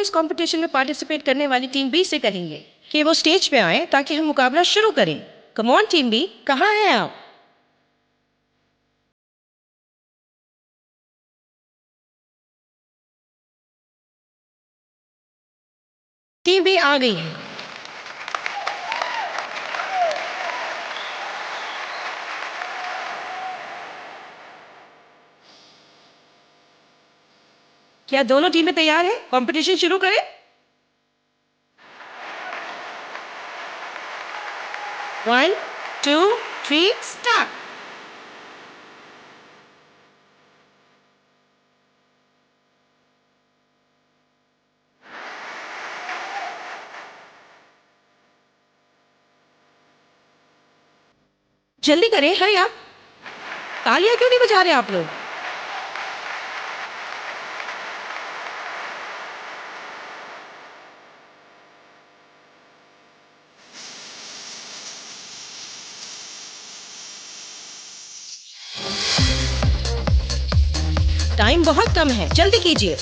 इस कंपटीशन में पार्टिसिपेट करने वाली टीम बी से कहेंगे कि वो स्टेज पे आए ताकि हम मुकाबला शुरू करें। कम ऑन टीम बी, कहाँ हैं आप? टीम बी आ गई है। क्या दोनों टीमें तैयार हैं? कंपटीशन शुरू करें? One, two, three, start. जल्दी करें, हरी आप। तालियां क्यों नहीं बजा रहे आप लोग? टाइम बहुत कम है, जल्दी कीजिए।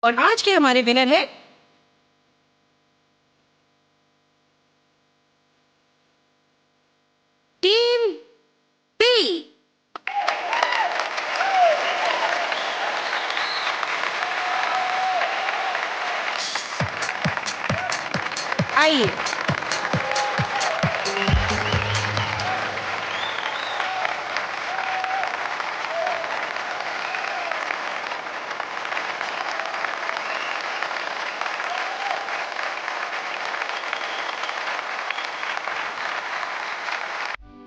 और आज के हमारे विनर है टीम बी। आइए।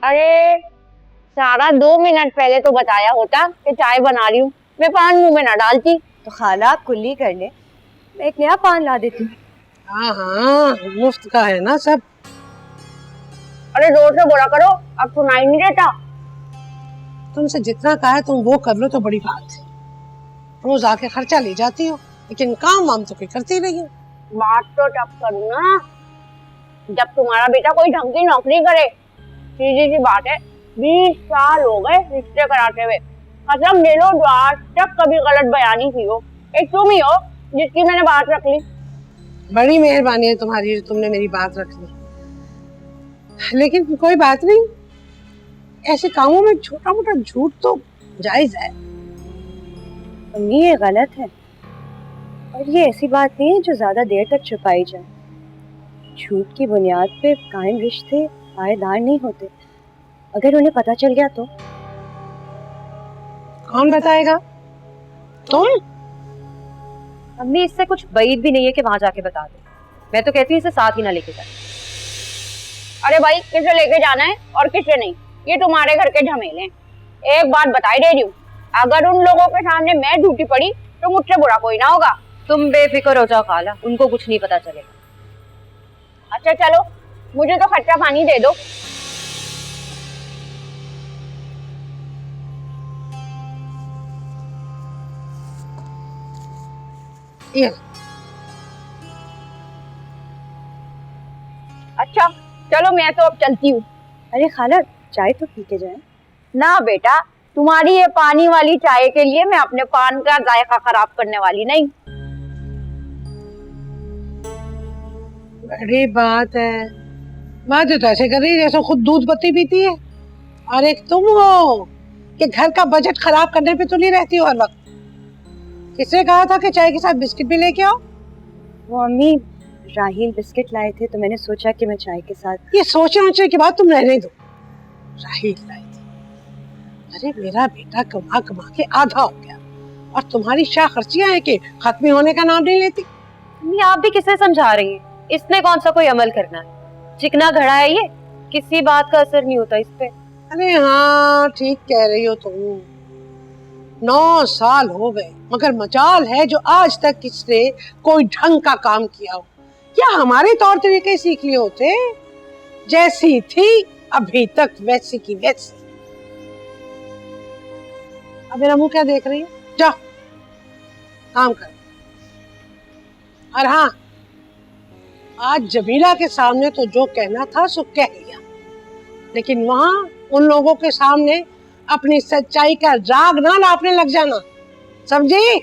अरे सारा 2 मिनट पहले तो बताया होता कि चाय बना रही हूँ, मैं पान मुंह में ना डालती। तो खाला आप कुल्ली कर ले, मैं एक नया पान ला देती हूँ। हाँ हाँ, मुफ्त का है ना सब। अरे जोर से बोला करो, अब सुनाई नहीं देता। तुमसे जितना कहा है तुम वो कर लो तो बड़ी बात है। रोज आके खर्चा ले जाती हो, लेकिन काम वाम तो कोई करती नहीं हो। बात तो तब करूँ ना जब तुम्हारा बेटा कोई ढंग की नौकरी करे। सीधी सी बात है, 20 साल हो गए रिश्ते कराते हुए, कसम ले लो जो आज तक कभी गलत बयानी की हो एक तुम ही हो जिसकी मैंने बात रख ली। बड़ी मेहरबानी है तुम्हारी जो तुमने मेरी बात रख ली, लेकिन कोई बात नहीं, ऐसे कामों में छोटा मोटा झूठ तो जायज है। अम्मी ये गलत है, और ये ऐसी बात नहीं है जो ज्यादा देर तक छुपाई जाए। झूठ की बुनियाद पे कायम रिश्ते पायेदार नहीं होते। अगर उन्हें पता चल गया तो? कौन बताएगा? तुम? अम्मी इससे कुछ बैद भी नहीं है कि वहां जाके बता दे। मैं तो कहती हूँ इसे साथ ही ना लेके जाए। अरे भाई किसे लेके जाना है और किसे नहीं, ये तुम्हारे घर के झमेले हैं। एक बात बताई दे रही हूँ, अगर उन लोगों के सामने मैं झूठी पड़ी तो मुझसे बुरा कोई ना होगा। तुम बेफिक्र हो जाओ खाला, उनको कुछ नहीं पता चलेगा। अच्छा चलो, मुझे तो खट्टा पानी दे दो। ये अच्छा चलो, मैं तो अब चलती हूँ। अरे खाला चाय तो पी के जाए। ना बेटा, तुम्हारी ये पानी वाली चाय के लिए मैं अपने पान का जायका खराब करने वाली नहीं। बड़ी बात है, बात तो ऐसे कर रही है जैसे खुद दूध पत्ती पीती है। और एक तुम हो कि घर का बजट खराब करने पे तुली रहती हो हर वक्त। किसने कहा था कि चाय के साथ बिस्किट भी लेके आओ? वो अम्मी राहील बिस्किट लाए थे तो मैंने सोचा कि मैं चाय के साथ। ये सोचने की बात तुम रहने दो। राहील लाई थी? अरे मेरा बेटा कमा कमा के आधा हो गया और तुम्हारी शाह खर्चियां हैं कि खत्म होने का नाम नहीं लेती। नहीं, आप भी किसे समझा रही हैं? इसने कौन सा कोई अमल करना है? चिकना घड़ा है ये, किसी बात का असर नहीं होता इस पे। अरे हाँ, ठीक कह रही हो तुम। 9 साल हो गए, मगर मजाल है जो आज तक किसने कोई ढंग का काम किया हो। क्या हमारे तौर तरीके सीख लिए होते? जैसी थी अभी तक वैसी की वैसी। अब मेरा मुंह क्या देख रही है? जाओ काम कर। और हाँ, आज जमीला के सामने तो जो कहना था सो कह लिया, लेकिन वहां उन लोगों के सामने अपनी सच्चाई का राग ना नापने लग जाना, समझी?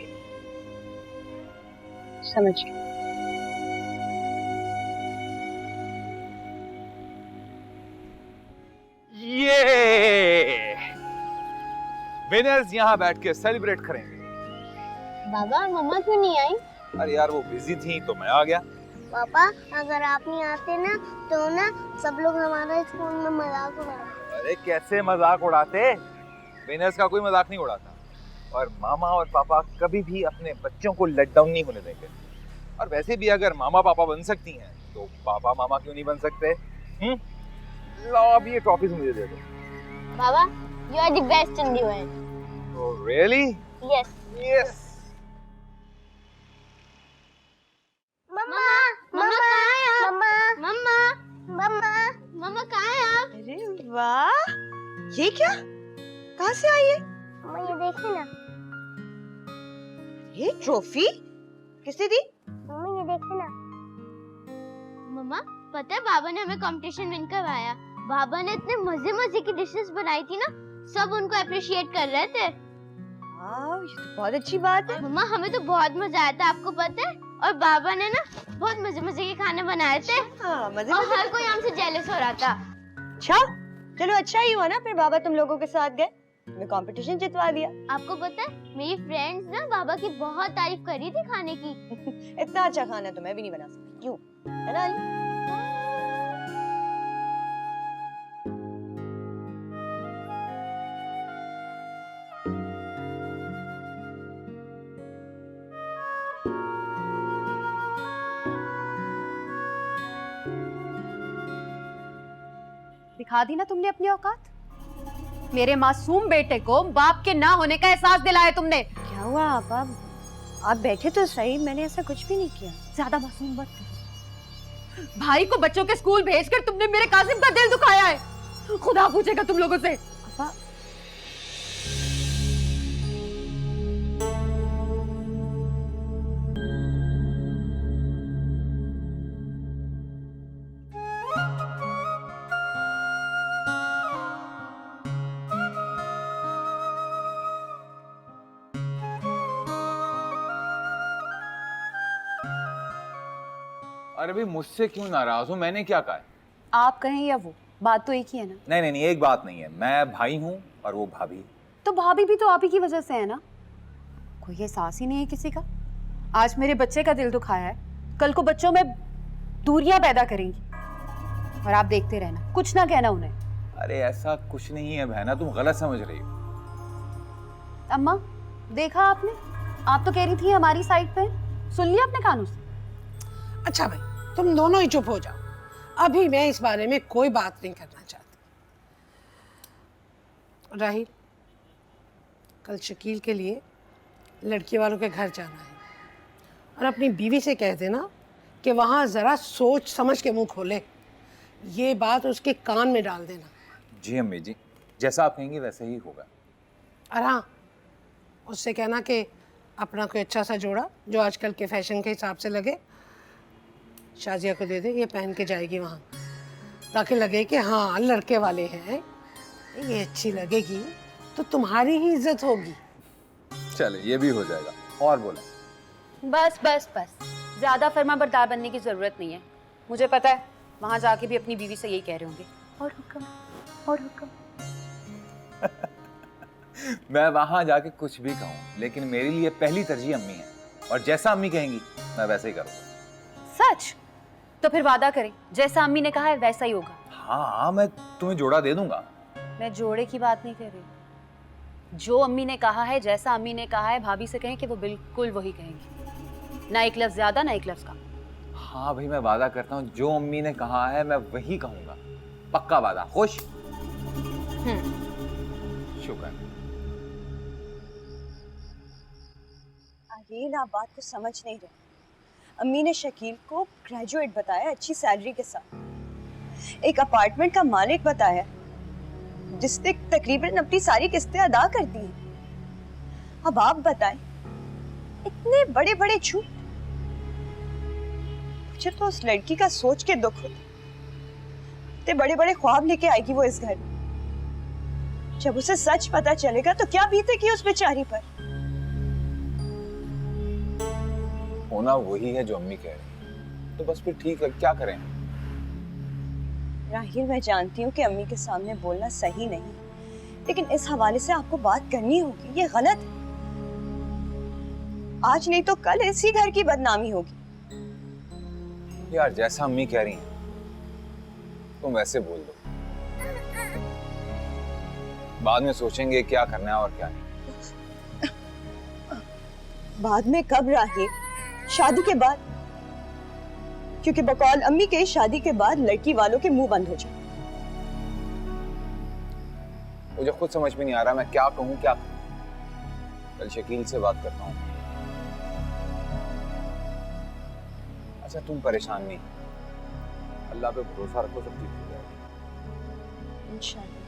समझ। ये विनर्स यहाँ बैठ के सेलिब्रेट करेंगे। बाबा मम्मा क्यों नहीं आई? अरे यार वो बिजी थी तो मैं आ गया। पापा अगर आप नहीं आते ना तो ना सब लोग हमारे स्कूल में मजाक उड़ाते। अरे कैसे मजाक उड़ाते? विनर्स का कोई मजाक नहीं उड़ाता। और मामा और पापा कभी भी अपने बच्चों को लेट डाउन नहीं होने देंगे। और वैसे भी अगर मामा पापा बन सकती हैं तो पापा मामा क्यों नहीं बन सकते? लाओ अब ये ट्रॉफीज मुझे दे दो। बाबा you are the best in the world. Oh really? Yes. Yes. मम्मा मम्मा कहाँ है आप? मम्मा मम्मा मम्मा कहाँ है आप? अरे वाह, ये क्या? कहाँ से आई है? मम्मा ये देखिए ना। ये ट्रॉफी किसने दी? मम्मा ये देखिए ना। मम्मा पता है बाबा ने हमें कंपटीशन विन करवाया। बाबा ने इतने मजे मजे की डिशेस बनाई थी ना, सब उनको अप्रिशिएट कर रहे थे। वाह, ये तो बहुत अच्छी बात है। मम्मा हमें तो बहुत मजा आया था, आपको पता है? और बाबा ने ना बहुत मजे मजे के खाने बनाए थे। हाँ, मजे और मजे। हर कोई हमसे जेलस हो रहा था। अच्छा, चलो अच्छा ही हुआ ना, फिर बाबा तुम लोगों के साथ गए, मैं कंपटीशन जितवा दिया। आपको पता है मेरी फ्रेंड्स ना बाबा की बहुत तारीफ करी थी खाने की। इतना अच्छा खाना तो मैं भी नहीं बना सकती, क्यों? है ना अली? दिखा दी ना तुमने अपनी औकात। मेरे मासूम बेटे को बाप के ना होने का एहसास दिलाया तुमने। क्या हुआ आप बैठे तो सही, मैंने ऐसा कुछ भी नहीं किया। ज्यादा मासूम मत करो। भाई को बच्चों के स्कूल भेजकर तुमने मेरे कासिम का दिल दुखाया है। खुदा पूछेगा तुम लोगों से। पापा अरे भाई मुझसे क्यों नाराज हो? मैंने क्या कहा है? आप कहें या वो, बात तो एक ही है ना। नहीं नहीं नहीं, एक बात नहीं है। मैं भाई हूँ और वो भाभी। तो भाभी भी तो आप ही की वजह से है ना। कोई एहसास ही नहीं है किसी का। आज मेरे बच्चे का दिल दुखाया है, कल को बच्चों में दूरियां पैदा करेंगी। और आप देखते रहना, कुछ ना कहना उन्हें। अरे ऐसा कुछ नहीं है बहना, तुम गलत समझ रही हो। अम्मा देखा आपने, आप तो कह रही थी हमारी साइड पे। सुन लिया अपने कानों से। अच्छा भाई, तुम दोनों ही चुप हो जाओ। अभी मैं इस बारे में कोई बात नहीं करना चाहती। राहिल, कल शकील के लिए लड़की वालों के घर जाना है और अपनी बीवी से कह देना कि वहाँ ज़रा सोच समझ के मुंह खोले। ये बात उसके कान में डाल देना। जी अम्मी जी, जैसा आप कहेंगी वैसे ही होगा। और हाँ, उससे कहना कि अपना कोई अच्छा सा जोड़ा जो आजकल के फैशन के हिसाब से लगे, शाजिया को दे दे। ये पहन के जाएगी वहाँ, ताकि लगे कि हाँ लड़के वाले हैं, ये अच्छी लगेगी तो तुम्हारी ही इज्जत होगी। चले ये भी हो जाएगा। और बोला? बस बस बस, ज्यादा फर्मा बरदार बनने की जरूरत नहीं है। मुझे पता है वहां जाके भी अपनी बीवी से यही कह रहे होंगे, और हुक्म और हुक्म। मैं वहां जाके कुछ भी कहूँ, लेकिन मेरे लिए पहली तरजीह अम्मी है। और जैसा अम्मी कहेंगी मैं वैसे ही करूँगा। सच? तो फिर वादा करें, जैसा अम्मी ने कहा है वैसा ही होगा। हाँ मैं तुम्हें जोड़ा दे दूंगा। मैं जोड़े की बात नहीं कर रही। जो अम्मी ने कहा है, जैसा अम्मी ने कहा है, भाभी से कहें कि वो बिल्कुल वही कहेंगी। ना एक लफ्ज ज्यादा ना एक लफ्ज कम। हाँ भाई, मैं वादा करता हूँ जो अम्मी ने कहा है मैं वही कहूंगा, पक्का वादा। खुश? शुक्र। आर्यन, आप बात को समझ नहीं रहे। अम्मी ने शकील को ग्रेजुएट बताया, अच्छी सैलरी के साथ, एक अपार्टमेंट का मालिक बताया, जिसने तकरीबन अपनी सारी किस्तें अदा कर दी हैं। अब आप बताएं, इतने बड़े बड़े झूठ। मुझे तो उस लड़की का सोच के दुख होता, इतने बड़े बड़े ख्वाब लेके आएगी वो इस घर में। जब उसे सच पता चलेगा तो क्या बीतेगी उस बेचारी पर। होना वही है जो अम्मी कह रही है, तो बस फिर ठीक है, क्या करें। राहिल, मैं जानती हूँ कि अम्मी के सामने बोलना सही नहीं, लेकिन इस हवाले से आपको बात करनी होगी। ये गलत है। आज नहीं तो कल इसी घर की बदनामी होगी। यार जैसा अम्मी कह रही हैं तुम वैसे बोल दो, बाद में सोचेंगे क्या करना है और क्या नहीं। बाद में कब राहिल? शादी के बाद, क्योंकि बकौल अम्मी के शादी के बाद लड़की वालों के मुंह बंद हो जाए। मुझे खुद समझ में नहीं आ रहा मैं क्या कहूँ क्या करूँ। कल शकील से बात करता हूँ। अच्छा तुम परेशान नहीं, अल्लाह पे भरोसा रखो, सब ठीक हो जाएगा इंशाल्लाह।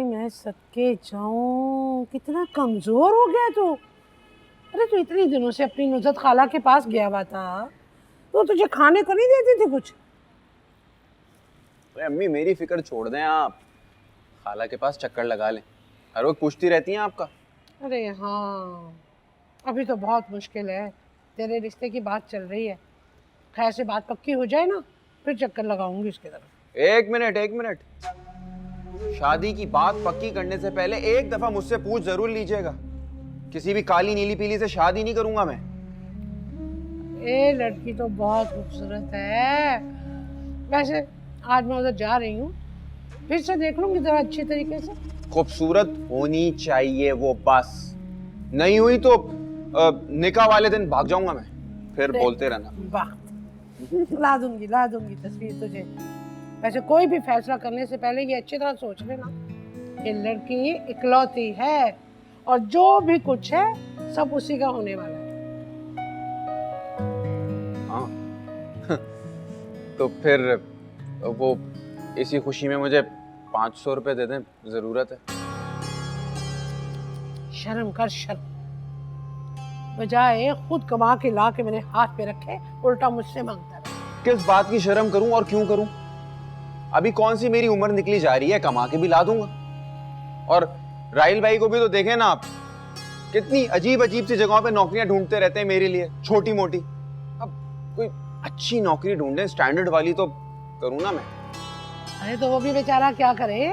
मैं सदके जाऊं, कितना कमजोर हो गया तू। अरे तू इतने दिनों से अपनी नुज़रत खाला के पास गया हुआ था, तो तुझे खाने को नहीं देती थी कुछ? अरे अम्मी मेरी फिक्र छोड़ दें आप, खाला के पास चक्कर लगा लें, हर वक्त पूछती रहती हैं आपका। अरे हाँ, अभी तो बहुत मुश्किल है, तेरे रिश्ते की बात चल रही है। खैर से बात पक्की हो जाए ना, फिर चक्कर लगाऊंगी उसकी तरफ। एक मिनट, शादी की बात पक्की करने से पहले एक दफा मुझसे पूछ जरूर लीजिएगा। किसी भी काली नीली पीली से शादी नहीं करूंगा मैं। ये लड़की तो बहुत खूबसूरत है। वैसे आज मैं उधर जा रही हूँ, फिर से देख लूंगी जरा अच्छी तरीके से। खूबसूरत होनी चाहिए वो, बस नहीं हुई तो निकाह वाले दिन भाग जाऊंगा मैं, फिर बोलते रहना। वाह, ला दूंगी तस्वीर तुझे। वैसे कोई भी फैसला करने से पहले ये अच्छी तरह सोच लेना, ये लड़की इकलौती है और जो भी कुछ है सब उसी का होने वाला है। हाँ तो फिर वो इसी खुशी में मुझे 500 रुपए दे दें, जरूरत है। शर्म कर, शर्म। बजाय खुद कमा के ला के मेरे हाथ पे रखे, उल्टा मुझसे मांगता रहे। किस बात की शर्म करूं और क्यों करूं? अभी कौन सी मेरी उम्र निकली जा रही है, कमा के भी ला दूंगा। और राहिल भाई को भी तो देखें ना आप, कितनी अजीब सी जगहों पे नौकरियां ढूंढते रहते हैं मेरे लिए, छोटी मोटी। अब कोई अच्छी नौकरी ढूंढे, स्टैंडर्ड वाली तो करूं ना मैं। अरे तो वो भी बेचारा क्या करे,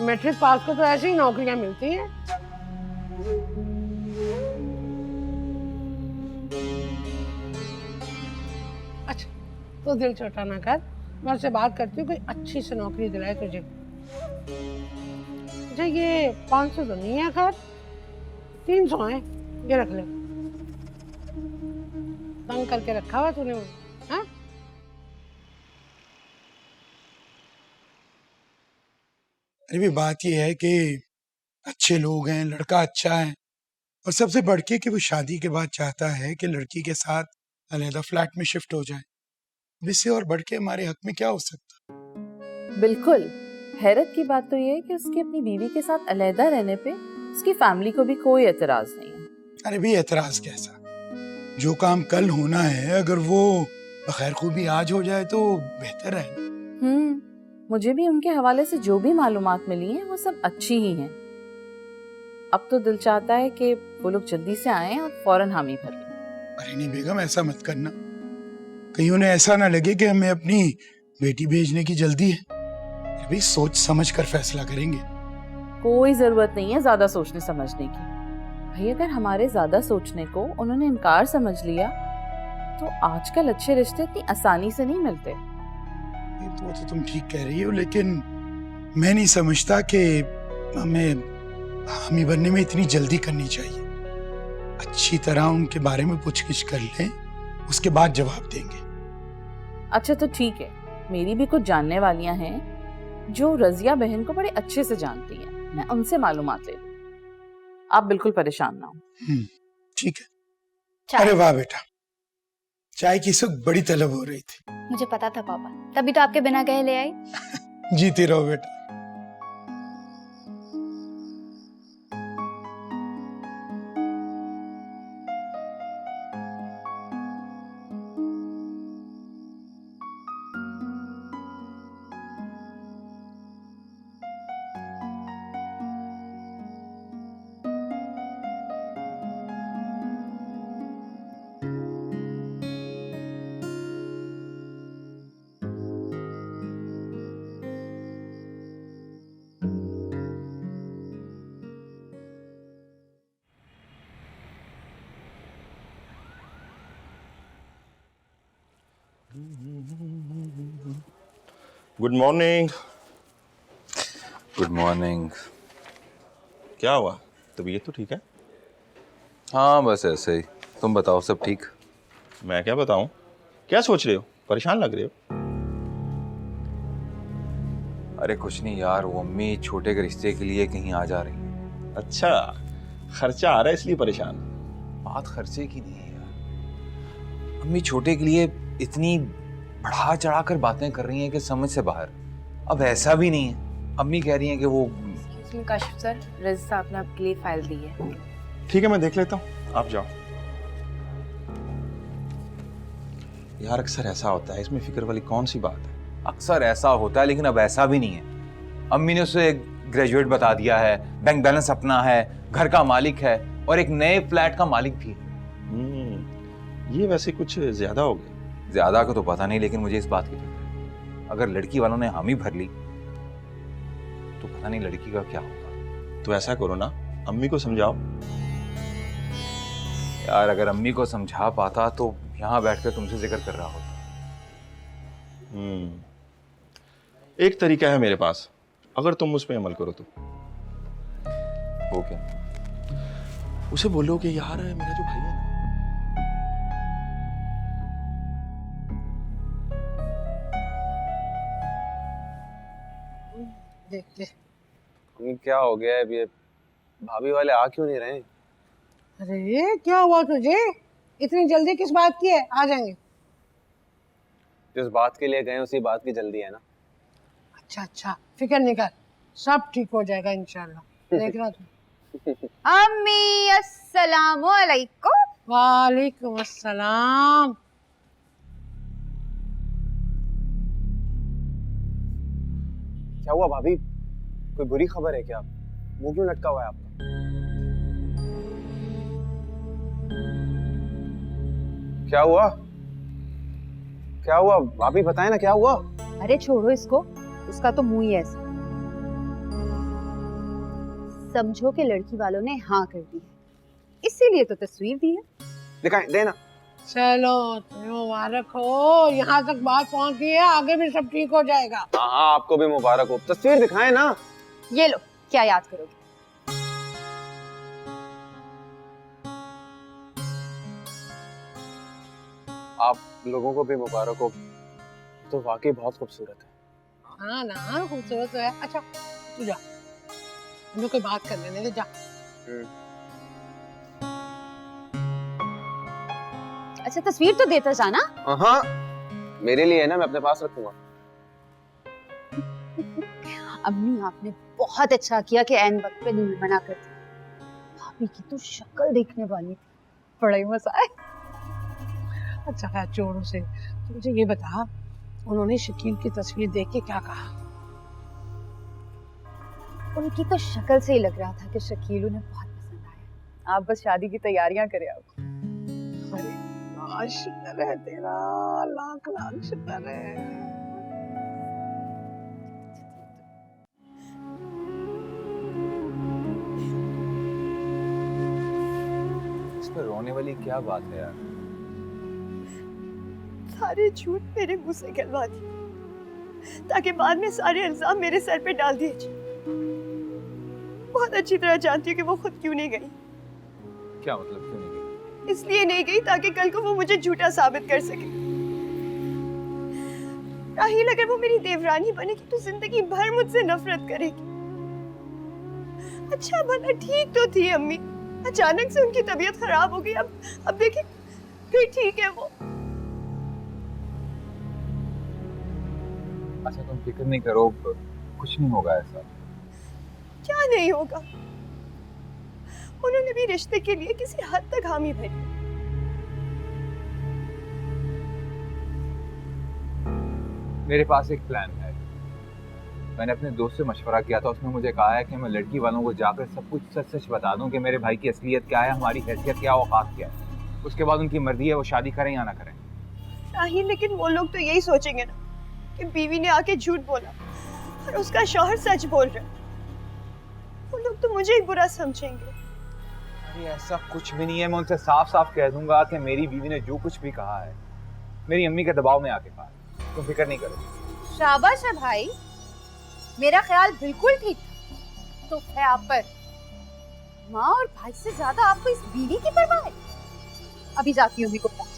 मैट्रिक पास को तो ऐसी ही नौकरियां मिलती हैं। अच्छा तो दिल छोटा ना कर, मैं उससे बात करती हूँ, कोई अच्छी सी नौकरी दिलाए तुझे। अच्छा ये 500 तो नहीं है, खैर 300 है, ये रख ले। तंग करके रखा हुआ तूने वो, हाँ? अरे बात ये है कि अच्छे लोग हैं, लड़का अच्छा है, और सबसे बढ़ के कि वो शादी के बाद चाहता है कि लड़की के साथ अलहदा फ्लैट में शिफ्ट हो जाए। इससे और बढ़ के हमारे हक में क्या हो सकता? बिल्कुल। हैरत की बात तो ये है कि उसकी अपनी बीवी के साथ अलहदा रहने पे उसकी फैमिली को भी कोई एतराज नहीं है। अरे भी एतराज कैसा, जो काम कल होना है अगर वो बखैर खूबी आज हो जाए तो बेहतर है। मुझे भी उनके हवाले से जो भी मालूमात मिली हैं वो सब अच्छी ही हैं। अब तो दिल चाहता है कि वो लोग जल्दी से आएं और फौरन हामी भर लें। अरे नहीं बेगम, ऐसा मत करना, कहीं उन्हें ऐसा ना लगे कि हमें अपनी बेटी भेजने की जल्दी है। भाई सोच समझ कर फैसला करेंगे। कोई जरूरत नहीं है ज्यादा सोचने समझने की। भाई अगर हमारे ज्यादा सोचने को उन्होंने इनकार समझ लिया तो आजकल अच्छे रिश्ते इतनी आसानी से नहीं मिलते। वो तो तुम ठीक कह रही हो, लेकिन मैं नहीं समझता कि हमें हामी बनने में इतनी जल्दी करनी चाहिए। अच्छी तरह उनके बारे में पूछगिछ कर लें, उसके बाद जवाब देंगे। अच्छा तो ठीक है, मेरी भी कुछ जानने वालियां हैं जो रजिया बहन को बड़े अच्छे से जानती हैं, मैं उनसे मालूमात ले लूं। आप बिल्कुल परेशान ना हो। ठीक है। अरे वाह बेटा, चाय की सुख बड़ी तलब हो रही थी। मुझे पता था पापा, तभी तो आपके बिना कहे ले आई। जीते रहो बेटा। Good morning. Good morning. क्या हुआ, तबीयत तो ठीक है? हाँ बस ऐसे ही। तुम बताओ, सब ठीक? मैं क्या बताऊं, क्या सोच रहे हो, परेशान लग रहे हो? अरे कुछ नहीं यार, वो अम्मी छोटे के रिश्ते के लिए कहीं आ जा रही हैं। अच्छा, खर्चा आ रहा है इसलिए परेशान? बात खर्चे की नहीं है यार, अम्मी छोटे के लिए इतनी बढ़ा चढ़ा कर बातें कर रही हैं कि समझ से बाहर। अब ऐसा भी नहीं है, अम्मी कह रही हैं कि वो काशिफ सर, रज़ी साहब ने आपके लिए फाइल दी है। ठीक है मैं देख लेता हूँ, आप जाओ। यार अक्सर ऐसा होता है, इसमें फिक्र वाली कौन सी बात है? अक्सर ऐसा होता है, लेकिन अब ऐसा भी नहीं है। अम्मी ने उसे ग्रेजुएट बता दिया है, बैंक बैलेंस अपना है, घर का मालिक है और एक नए फ्लैट का मालिक भी है। ये वैसे कुछ ज्यादा हो गया। ज्यादा को तो पता नहीं, लेकिन मुझे इस बात की फिक्र है, अगर लड़की वालों ने हामी भर ली तो पता नहीं लड़की का क्या होगा। तो ऐसा करो ना, अम्मी को समझाओ। यार अगर अम्मी को समझा पाता तो यहाँ बैठकर तुमसे जिक्र कर रहा होता। एक तरीका है मेरे पास, अगर तुम उस पर अमल करो तो। वो क्या? उसे बोलो कि यार मेरा जो भाई है ना, क्या हो गया है? ये भाभी वाले आ क्यों नहीं रहे? अरे क्या हुआ तुझे, इतनी जल्दी किस बात की है? आ जाएंगे। जिस बात के लिए गए उसी बात की जल्दी है ना। अच्छा अच्छा, फिक्र नहीं कर, सब ठीक हो जाएगा इंशाल्लाह। देख रहा तू। अम्मी अस्सलामु अलैकुम। वालेकुम अस्सलाम। क्या हुआ भाभी, कोई बुरी खबर है क्या? मुंह क्यों लटका हुआ है आपका? क्या हुआ? क्या हुआ भाभी, बताएं ना क्या हुआ? अरे छोड़ो इसको, उसका तो मुंह ही ऐसा। समझो कि लड़की वालों ने हाँ कर दी है, इसीलिए तो तस्वीर दी है। दिखाएं, देना। चलो तुम्हें मुबारक हो, यहाँ तक बात पहुँच गई है, आगे भी सब ठीक हो जाएगा। हाँ हाँ, आपको भी मुबारक हो। तस्वीर दिखाएं ना। ये लो, क्या याद करोगे? आप लोगों को भी मुबारक हो, तो वाकई बहुत खूबसूरत है। हाँ ना, खूबसूरत तो है। अच्छा तू जा, हमें कोई बात कर लेने दे, जा। अच्छा तस्वीर तो देता जाना। हाँ, मेरे लिए है ना, मैं अपने पास रखूंगा। अम्मी आपने बहुत अच्छा किया कि ऐन वक्त पे नहीं मना कर दिया। भाभी की तो शक्ल देखने वाली थी, बड़ा ही मजा आया। अच्छा खैर चोरों से, तो मुझे ये बता, उन्होंने शकील की तस्वीर देख के क्या कहा? उनकी तो शक्ल से ही लग रहा था कि शकील उन्हें बहुत पसंद आया। आप बस शादी की तैयारियां करें। आप अरे शुक्र है तेरा, लाख लाख शुक्र है। इस पर रोने वाली क्या बात है यार? सारे झूठ मेरे मुंह से कहलवा दी। ताकि बाद में सारे इल्जाम मेरे सर पे डाल दिए जाए। बहुत अच्छी तरह जानती हूँ कि वो खुद क्यों नहीं गई। क्या मतलब क्यों नहीं गई? इसलिए नहीं गई ताकि कल को वो मुझे झूठा साबित कर सके। राहील, अगर वो मेरी देवरानी बनेगी तो जिंदगी भर मुझसे नफरत करेगी। अच्छा भला ठीक तो थी अम्मी, अचानक से उनकी तबीयत खराब हो गई। अब देखिए फिर ठीक है वो। अच्छा तुम फिक्र नहीं करो, कुछ नहीं होगा ऐसा। क्या नहीं होगा? उन्होंने भी रिश्ते के लिए किसी हद तक हामी भरी। मेरे पास एक प्लान है। मैंने अपने दोस्त से मशवरा किया था, उसने मुझे कहा है कि मैं लड़की वालों को जाकर सब कुछ सच सच बता दूं कि मेरे भाई की असलियत क्या है, हमारी हैसियत क्या, औकात क्या है। उसके बाद उनकी मर्जी है वो शादी करें या ना करें। राहील, लेकिन वो लोग तो यही सोचेंगे ना कि बीवी ने आके झूठ बोला और उसका शौहर सच बोल रहा है। वो लोग तो मुझे ही बुरा समझेंगे। अरे ऐसा कुछ भी नहीं है, मैं उनसे साफ साफ कह दूंगा कि मेरी बीवी ने जो कुछ भी कहा है मेरी अम्मी के दबाव में आके कहा। तुम फिक्र नहीं करो। शाबाश है भाई, मेरा ख्याल बिल्कुल ठीक था। तो है आप पर माँ और भाई से ज्यादा आपको इस बीवी की परवाह है। अभी जाती हूँ को पास।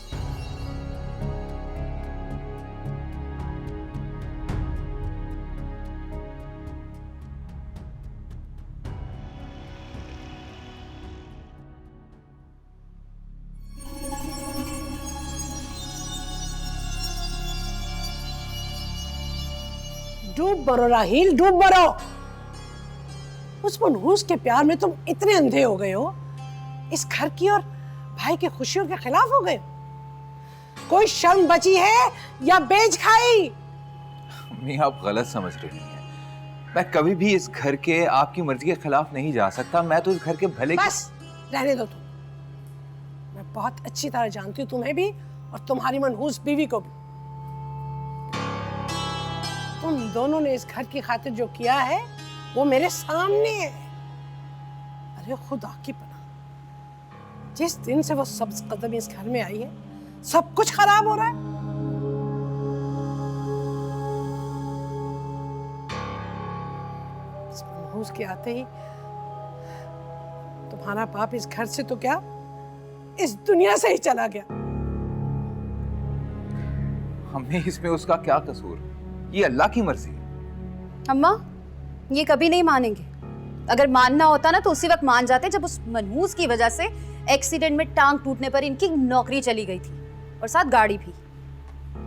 डूब मरो राहील, डूब मरो। उस मनहूस के प्यार में तुम इतने अंधे हो गए हो, इस घर की और भाई की खुशियों के खिलाफ हो गए। कोई शर्म बची है या बेच खाई? अम्मी आप गलत समझ रही हैं। मैं कभी भी इस घर के आपकी मर्जी के खिलाफ नहीं जा सकता। मैं तो इस घर के भले बस रहने दो तुम। मैं बहुत अच्छी तरह जानती हूँ तुम्हें भी और तुम्हारी मनहूस बीवी को भी। तुम दोनों ने इस घर की खातिर जो किया है वो मेरे सामने है। अरे खुदा की पनाह, जिस दिन से वो सब्ज कदम इस घर में आई है सब कुछ खराब हो रहा है। इस मनहूस के आते ही तुम्हारा बाप इस घर से तो क्या इस दुनिया से ही चला गया। हमें इसमें उसका क्या कसूर? ये अल्लाह की मर्जी है। अम्मा, ये कभी नहीं मानेंगे। अगर मानना होता ना तो उसी वक्त मान जाते जब उस मनहूस की वजह से एक्सीडेंट में टांग टूटने पर इनकी नौकरी चली गई थी और साथ गाड़ी भी।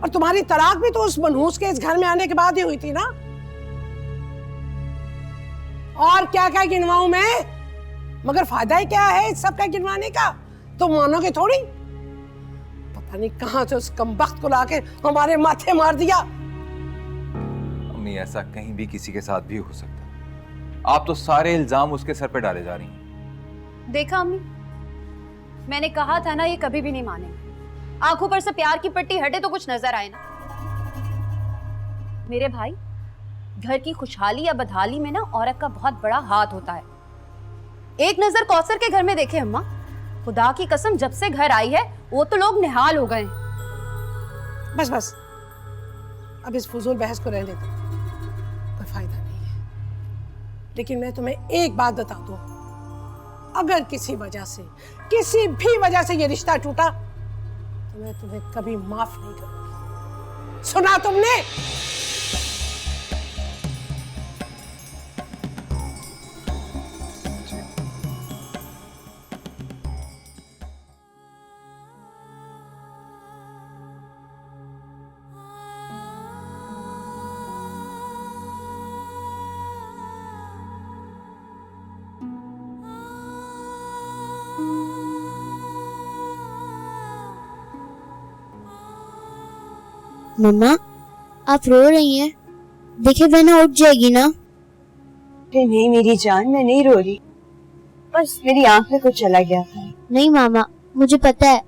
और तुम्हारी तलाक भी तो उस मनहूस के इस घर में आने के बाद ही हुई थी ना। और क्या क्या गिनवाऊं मैं? मगर फायदा ही क्या है इस सब का गिनवाने का? तुम मानोगे थोड़ी। पता नहीं कहां से उस कमबख्त को लाके हमारे माथे मार दिया। अम्मी ऐसा कहीं भी किसी के साथ भी हो सकता है। आप तो सारे इल्जाम उसके सर पे डाले जा रही हैं। देखा अम्मी, मैंने कहा था ना ये कभी भी नहीं मानेंगे। आंखों पर से प्यार की पट्टी हटे तो कुछ नजर आए ना। मेरे भाई, घर की खुशहाली या बदहाली में ना औरत का बहुत बड़ा हाथ होता है। एक नजर कौसर के घर में देखे अम्मा, खुदा की कसम जब से घर आई है वो तो लोग निहाल हो गए। बस बस, अब इस फजूल बहस को रहने दो, कोई फायदा नहीं है। लेकिन मैं तुम्हें एक बात बता दूं, अगर किसी भी वजह से ये रिश्ता टूटा तो मैं तुम्हें कभी माफ नहीं करूंगी। सुना तुमने? मम्मा, आप रो रही हैं? देखिए बहना उठ जाएगी ना। नहीं मेरी जान, मैं नहीं रो रही, बस मेरी आंख में कुछ चला गया था। नहीं मामा, मुझे पता है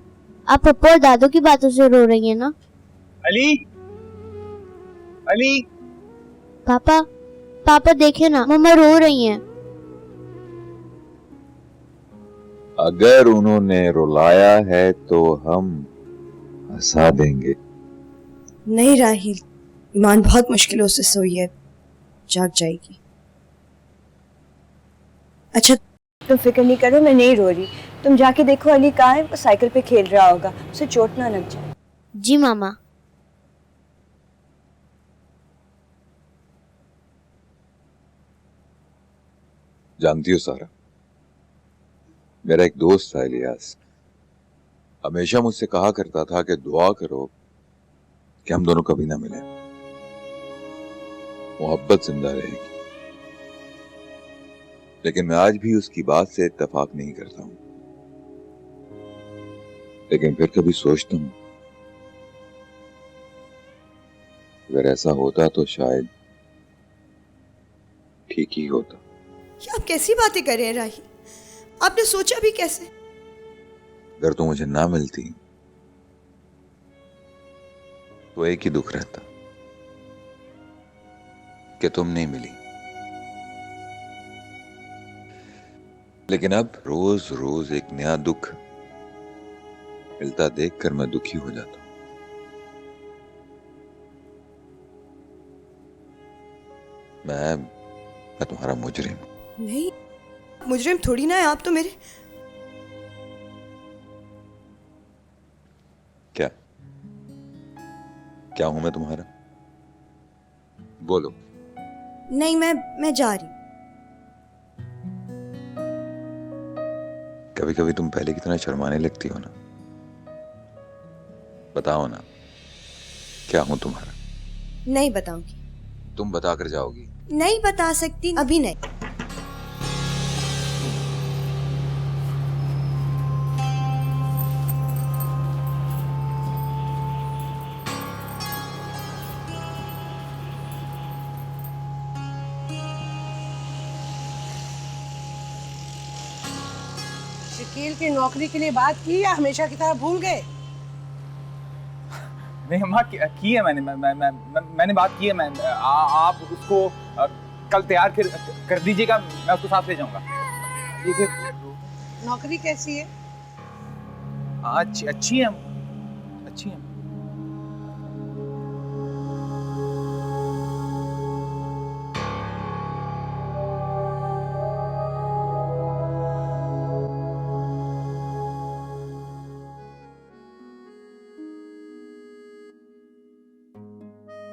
आप पप्पा और दादू की बातों से रो रही हैं ना। अली, अली, पापा, पापा देखे ना, मम्मा रो रही हैं। अगर उन्होंने रुलाया है तो हम हंसा देंगे। नहीं राहील, ईमान बहुत मुश्किलों से सोई है, जाग जाएगी। अच्छा तुम फिक्र नहीं करो, मैं नहीं रो रही। तुम जाके देखो अली कहाँ है, वो साइकिल पे खेल रहा होगा, उसे चोट ना लग जाए। जी मामा। जानती हो सारा, मेरा एक दोस्त था इलियास, हमेशा मुझसे कहा करता था कि दुआ करो कि हम दोनों कभी ना मिलें, मोहब्बत जिंदा रहेगी। लेकिन मैं आज भी उसकी बात से इत्तेफाक नहीं करता हूं। लेकिन फिर कभी सोचता हूं अगर ऐसा होता तो शायद ठीक ही होता। ये आप कैसी बातें कर रहे हैं राही? आपने सोचा भी कैसे? अगर तू मुझे ना मिलती तो एक ही दुख रहता कि तुम नहीं मिली। लेकिन अब रोज रोज एक नया दुख मिलता देखकर मैं दुखी हो जाता हूं। मैं तुम्हारा मुजरिम। नहीं, मुजरिम थोड़ी ना है आप तो मेरे। क्या क्या हूं मैं तुम्हारा? बोलो। नहीं, मैं जा रही। कभी कभी तुम पहले की तरह शर्माने लगती हो ना। बताओ ना, क्या हूं तुम्हारा? नहीं बताऊंगी। तुम बता कर जाओगी? नहीं बता सकती, अभी नहीं। शकील की नौकरी के लिए बात की या हमेशा की तरह भूल गए? नहीं अम्मा, की है मैंने। मैंने बात की है। आप उसको कल तैयार कर दीजिएगा, मैं उसको साथ ले जाऊंगा। ये फिर नौकरी कैसी है? अच्छी है, अच्छी है।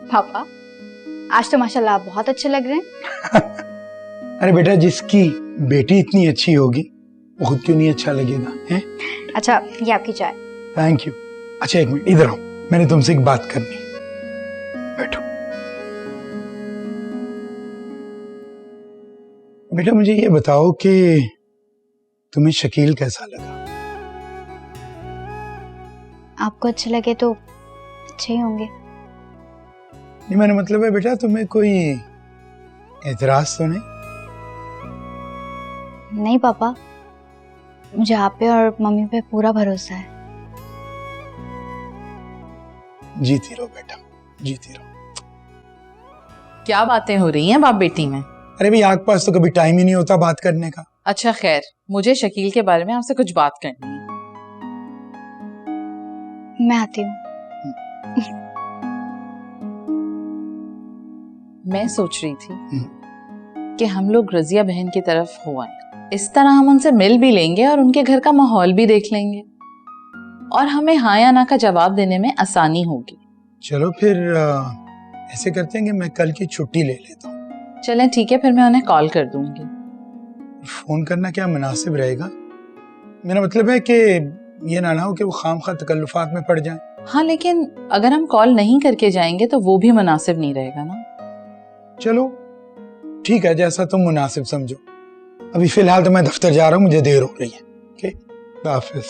पापा आज तो माशाल्लाह आप बहुत अच्छे लग रहे हैं। अरे बेटा, जिसकी बेटी इतनी अच्छी होगी वो खुद क्यों नहीं अच्छा लगेगा, हैं? अच्छा ये आपकी चाय। Thank you. अच्छा एक मिनट इधर आओ, मैंने तुमसे एक बात करनी। बैठो। बेटा मुझे ये बताओ कि तुम्हें शकील कैसा लगा? आपको अच्छे लगे तो अच्छे ही होंगे। नहीं, मैंने मतलब है बेटा तुम्हें कोई एतराज तो नहीं? नहीं पापा, मुझे आप पे और मम्मी पे पूरा भरोसा है। जीती रहो बेटा, जीती रहो। क्या बातें हो रही हैं बाप बेटी में? अरे भाई आग पास तो कभी टाइम ही नहीं होता बात करने का। अच्छा खैर, मुझे शकील के बारे में आपसे कुछ बात करनी है। मैं आती हूँ। मैं सोच रही थी कि हम लोग रजिया बहन की तरफ हो आए, इस तरह हम उनसे मिल भी लेंगे और उनके घर का माहौल भी देख लेंगे और हमें हाँ या ना का जवाब देने में आसानी होगी। चलो फिर ऐसे करते हैं कि मैं कल की छुट्टी ले लेता हूँ। चलें ठीक है, फिर मैं उन्हें कॉल कर दूंगी। फोन करना क्या मुनासिब रहेगा? मेरा मतलब है कि ये ना हो कि वो खामखा तकल्लुफात में पड़ जाएं। हाँ लेकिन अगर हम कॉल नहीं करके जाएंगे तो वो भी मुनासिब नहीं रहेगा ना। चलो ठीक है, जैसा तुम मुनासिब समझो। अभी फिलहाल तो मैं दफ्तर जा रहा हूँ, मुझे देर हो रही है। ओके, हाफिज।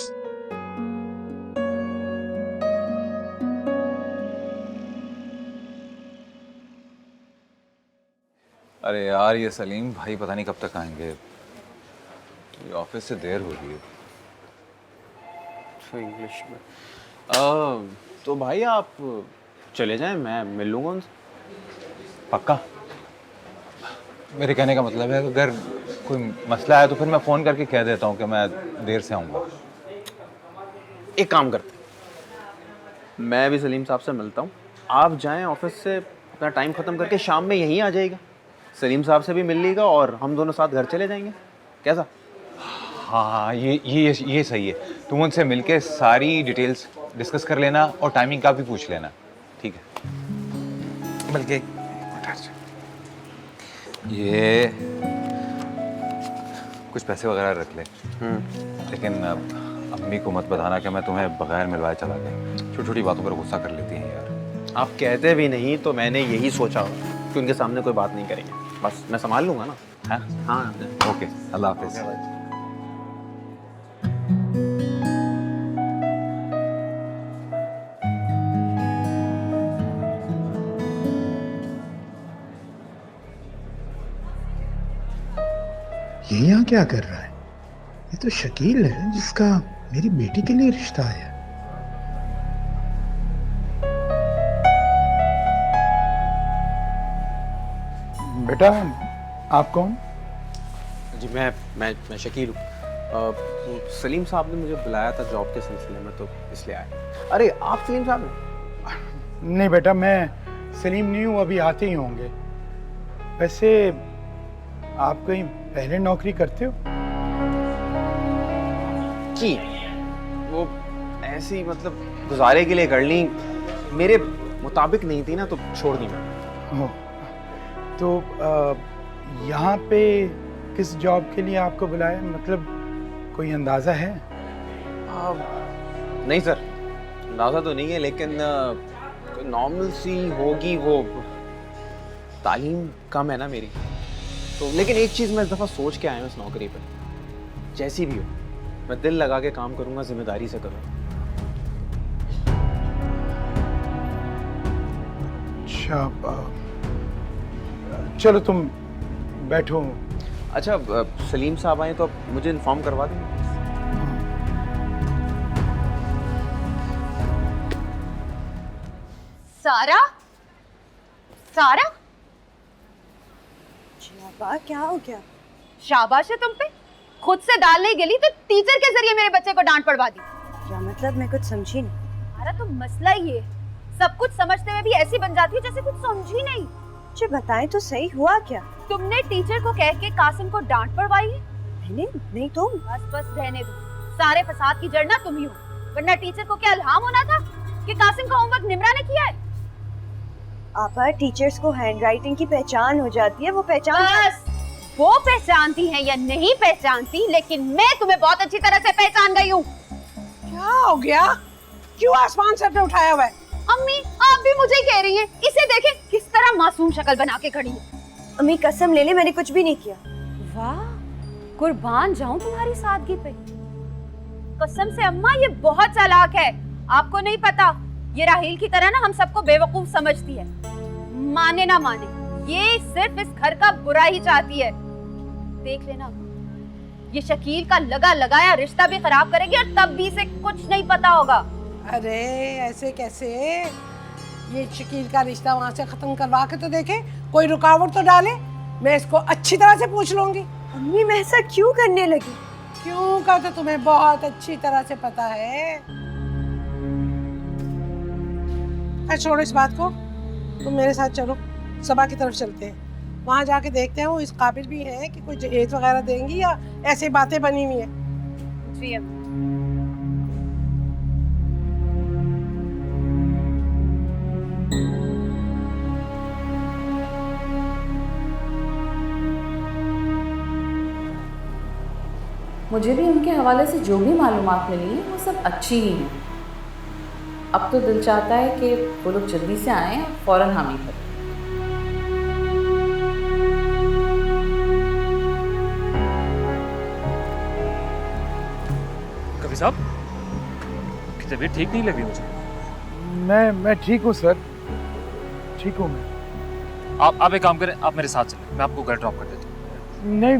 अरे यार, ये सलीम भाई पता नहीं कब तक आएंगे। ये ऑफिस से देर हो रही है। इंग्लिश में तो भाई आप चले जाएं, मैं मिल लूंगा उनसे। पक्का? मेरे कहने का मतलब है अगर कोई मसला है तो फिर मैं फ़ोन करके कह देता हूँ कि मैं देर से आऊँगा। एक काम करते हैं, मैं भी सलीम साहब से मिलता हूँ, आप जाएं ऑफिस से अपना टाइम ख़त्म करके शाम में यहीं आ जाएगा, सलीम साहब से भी मिल लेगा और हम दोनों साथ घर चले जाएंगे। कैसा? हाँ, ये सही है। तुम उनसे मिलके सारी डिटेल्स डिस्कस कर लेना और टाइमिंग का भी पूछ लेना, ठीक है? बल्कि ये कुछ पैसे वगैरह रख ले, लेकिन अम्मी को मत बताना कि मैं तुम्हें बगैर मिलवाए चला गया। छोटी छोटी बातों पर गुस्सा कर लेती हैं यार। आप कहते भी नहीं तो मैंने यही सोचा कि उनके सामने कोई बात नहीं करेंगे, बस मैं संभाल लूँगा ना। हाँ हाँ, ओके, अल्लाह हाफिज़। ये यहाँ क्या कर रहा है? ये तो शकील है जिसका मेरी बेटी के लिए रिश्ता आया। बेटा, आप कौन? जी मैं शकील हूँ। सलीम साहब ने मुझे बुलाया था जॉब के सिलसिले में, तो इसलिए आया। अरे आप सलीम साहब हैं? नहीं बेटा, मैं सलीम नहीं हूँ, अभी आते ही होंगे। वैसे आप कहीं पहले नौकरी करते हो? जी, वो ऐसी मतलब गुजारे के लिए कर ली, मेरे मुताबिक नहीं थी ना, तो छोड़ दी मैं। तो यहाँ पे किस जॉब के लिए आपको बुलाया, मतलब कोई अंदाज़ा है? नहीं सर, अंदाज़ा तो नहीं है, लेकिन नॉर्मल सी होगी। वो तालीम कम है ना मेरी, तो लेकिन एक चीज़ मैं इस दफ़ा सोच के आया हूँ इस नौकरी पे, जैसी भी हो मैं दिल लगा के काम करूँगा, जिम्मेदारी से करूँगा। अच्छा, चलो तुम बैठो। अच्छा, सलीम साहब आए तो आप मुझे इन्फॉर्म करवा देंगे? सारा, सारा, शाबा, क्या हो गया? शाबाश है तुम पे। खुद से दाल नहीं गिली तो टीचर के जरिए मेरे बच्चे को डांट पड़वा दी। क्या मतलब? मैं कुछ समझी नहीं। हमारा तो मसला ही है, सब कुछ समझते हुए भी ऐसी बन जाती है जैसे कुछ समझी नहीं। मुझे बताएं तो सही, हुआ क्या? तुमने टीचर को कह के कासिम को डांट पड़वाई है? मैंने नहीं, तुम। बस रहने दो, सारे फसाद की जड़ ना तुम ही हो, वरना टीचर को क्या इल्हाम होना था कि कासिम का होमवर्क निमरा ने किया है? आपा, टीचर्स को हैंडराइटिंग की पहचान हो जाती है, वो पहचान। बस, वो पहचानती हैं या नहीं पहचानती, लेकिन मैं तुम्हें बहुत अच्छी तरह से पहचान गई हूँ। क्या हो गया? क्यों आसमान सर पे उठाया हुआ है? अम्मी, आप भी मुझे ही कह रही हैं? इसे देखें किस तरह मासूम शक्ल बना के खड़ी है। अम्मी कसम ले ले, मैंने कुछ भी नहीं किया। वाह, कुर्बान जाऊं तुम्हारी सादगी पे। कसम से अम्मा, ये बहुत चालाक है। आपको नहीं पता, ये राहील की तरह ना हम सबको बेवकूफ समझती है। माने ना माने, ये सिर्फ इस घर का बुरा ही चाहती है। देख लेना, ये शकील का लगा लगाया रिश्ता भी खराब करेगी और तब भी इसे कुछ नहीं पता होगा। अरे ऐसे कैसे? ये शकील का रिश्ता वहाँ से खत्म करवा के तो देखे, कोई रुकावट तो डाले। मैं इसको अच्छी तरह से पूछ लूंगी। अम्मी, मैं ऐसा क्यों करने लगी? क्यों का तो तुम्हें बहुत अच्छी तरह से पता है। छोड़ो इस बात को, तुम मेरे साथ चलो, सभा की तरफ चलते हैं। वहाँ जाके देखते हैं वो इस काबिल भी है कि कोई जहेज वगैरह देंगी या ऐसे बातें बनी हुई है। जी अम्मा। मुझे भी उनके हवाले से जो भी मालूमात मिली है वो सब अच्छी ही हैं। अब तो दिल चाहता है कि वो लोग जल्दी से आएं और फौरन हामी करें। कभी साहब की तबीयत ठीक नहीं लगी मुझे। मैं ठीक हूँ सर, ठीक हूँ मैं। आप एक काम करें, आप मेरे साथ चलें, मैं आपको घर ड्रॉप कर देता हूँ। नहीं,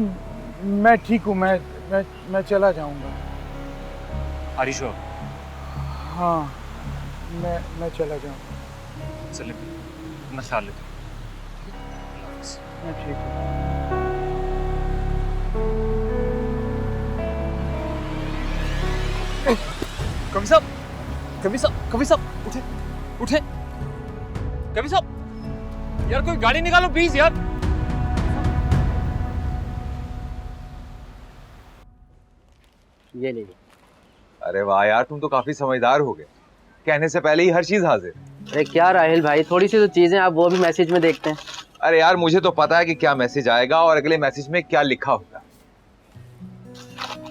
मैं ठीक हूँ, मैं चला जाऊँगा। Are you sure? हाँ, मैं चला जाऊँगा। चलिए, अपना ख्याल रखिए। मैं ठीक हूँ। कभी साहब, कभी साहब, कभी साहब, उठे, उठे, कभी साहब। यार कोई गाड़ी निकालो प्लीज यार। ये लीजिए। अरे वाह यार, तुम तो काफी समझदार हो गए, कहने से पहले ही हर चीज हाजिर। अरे क्या राहिल भाई, थोड़ी सी तो चीजें आप वो भी मैसेज में देखते हैं। अरे यार मुझे तो पता है कि क्या मैसेज आएगा और अगले मैसेज में क्या लिखा होगा।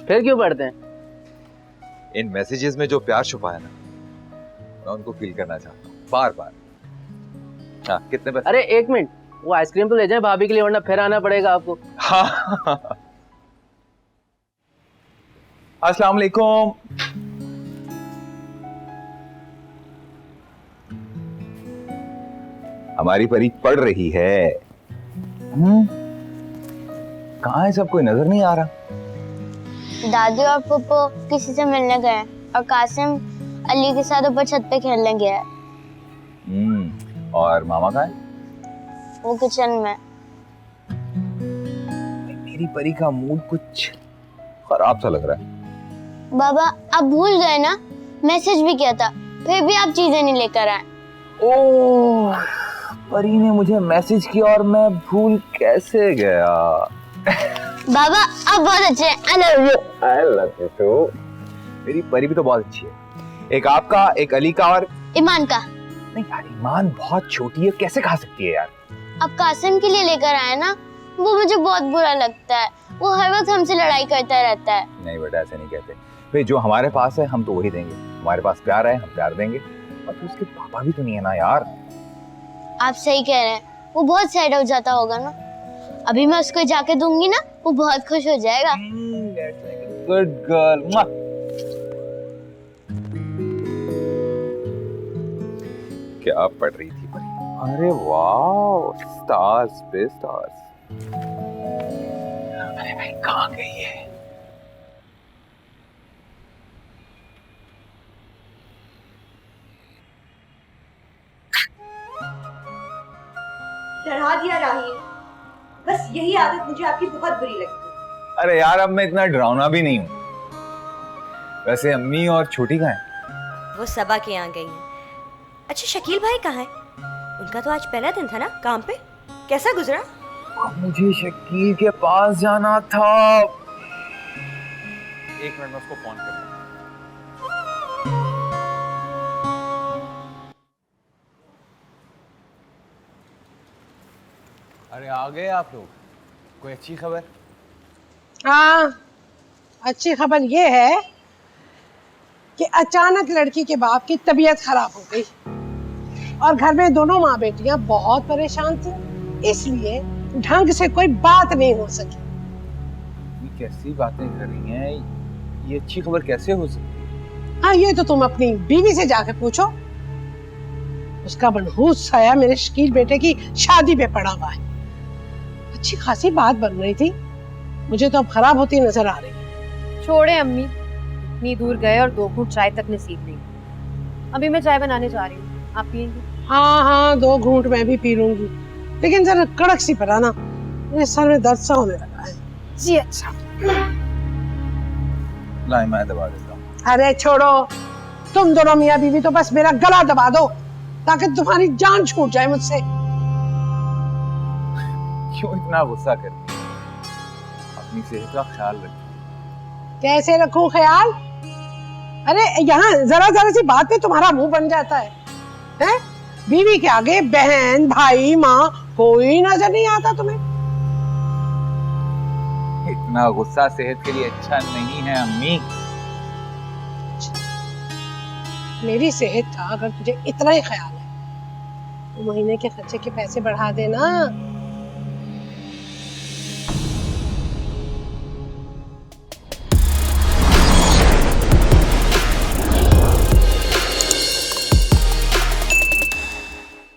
फिर क्यों पढ़ते हैं? इन मैसेजेस में जो प्यार छुपा है ना, मैं उनको फील करना चाहता हूँ बार बार। हाँ, कितने पैसे? अरे 1 मिनट, वो आइसक्रीम तो ले जाए भाभी के लिए, वरना फिर आना पड़ेगा आपको। हाँ। अस्सलाम वालेकुम। हमारी परी पढ़ रही है। कहाँ है सब, कोई नजर नहीं आ रहा। दादी और पप्पू किसी से मिलने गए और कासिम अली के साथ ऊपर छत पे खेलने गया है। और मामा कहाँ है? वो किचन में। मेरी परी का मूड कुछ खराब सा लग रहा है। बाबा आप भूल गए ना, मैसेज भी किया था, फिर भी आप चीजें नहीं लेकर आए। ओह, परी ने मुझे मैसेज किया और मैं भूल कैसे गया। बाबा आप बहुत अच्छे हैं। I love you। I love you too। मेरी परी भी तो बहुत अच्छी है। एक आपका, एक अली का और ईमान का। नहीं यार, ईमान बहुत छोटी है, कैसे खा सकती है यार। आप कासिम के लिए लेकर आए ना, वो मुझे बहुत बुरा लगता है। वो हर वक्त हमसे लड़ाई करता रहता है। नहीं बेटा, ऐसे नहीं कहते भाई, जो हमारे पास है हम तो वही देंगे। हमारे पास प्यार है, हम प्यार देंगे। और तो उसके पापा भी तो नहीं है ना यार। आप सही कह रहे हैं, वो बहुत सैड हो जाता होगा ना। अभी मैं उसको जाके दूंगी ना, वो बहुत खुश हो जाएगा। Good girl. क्या पढ़ रही थी परी? अरे वाह, स्टार्स पे स्टार्स। अरे भाई कहाँ गई है? डरा दिया राहिल, बस यही आदत मुझे आपकी बहुत बुरी लगती है। अरे यार, अब मैं इतना डरावना भी नहीं हूँ। वैसे अम्मी और छोटी कहाँ है? वो सबा के यहाँ गई हैं। अच्छा शकील भाई कहाँ है? उनका तो आज पहला दिन था ना काम पे, कैसा गुजरा? मुझे शकील के पास जाना था। 1 मिनट में उसको फोन करता हूँ। अरे आ गए आप लोग, कोई अच्छी खबर? हाँ, अच्छी खबर ये है कि अचानक लड़की के बाप की तबीयत खराब हो गई और घर में दोनों माँ बेटियां बहुत परेशान थी, इसलिए ढंग से कोई बात नहीं हो सकी। ये कैसी बातें कर रही हैं? ये अच्छी खबर कैसे हो सकती? हाँ, ये तो तुम अपनी बीवी से जाके पूछो। उसका मनहूस साया मेरे शकील बेटे की शादी पे पड़ा हुआ है। अच्छी खासी बात बन रही थी, मुझे तो अब खराब होती नजर आ रही। छोड़े अम्मी, इतनी दूर गए और 2 घूंट चाय तक नसीब नहीं। अभी मैं चाय बनाने जा रही हूँ, आप पियेंगी? हाँ हाँ, 2 घूंट मैं भी पी लूंगी, लेकिन जरा कड़क सी पिलाना, मेरे सर में दर्द सा होने लगा है। जी अच्छा, लाई मैं दबा देता हूँ। अरे छोड़ो, तुम दोनों मियाँ बीवी तो बस मेरा गला दबा दो ताकि तुम्हारी जान छूट जाए मुझसे। क्यों इतना गुस्सा करती है? अपनी सेहत का ख्याल रखिए। कैसे रखूं ख्याल? अरे यहाँ जरा जरा सी बात पे तुम्हारा मुंह बन जाता है, हैं? बीवी के आगे बहन भाई माँ कोई नजर नहीं आता तुम्हें। इतना गुस्सा सेहत के लिए अच्छा नहीं है अम्मी। मेरी सेहत का अगर तुझे इतना ही ख्याल है तो महीने के खर्चे के पैसे बढ़ा देना।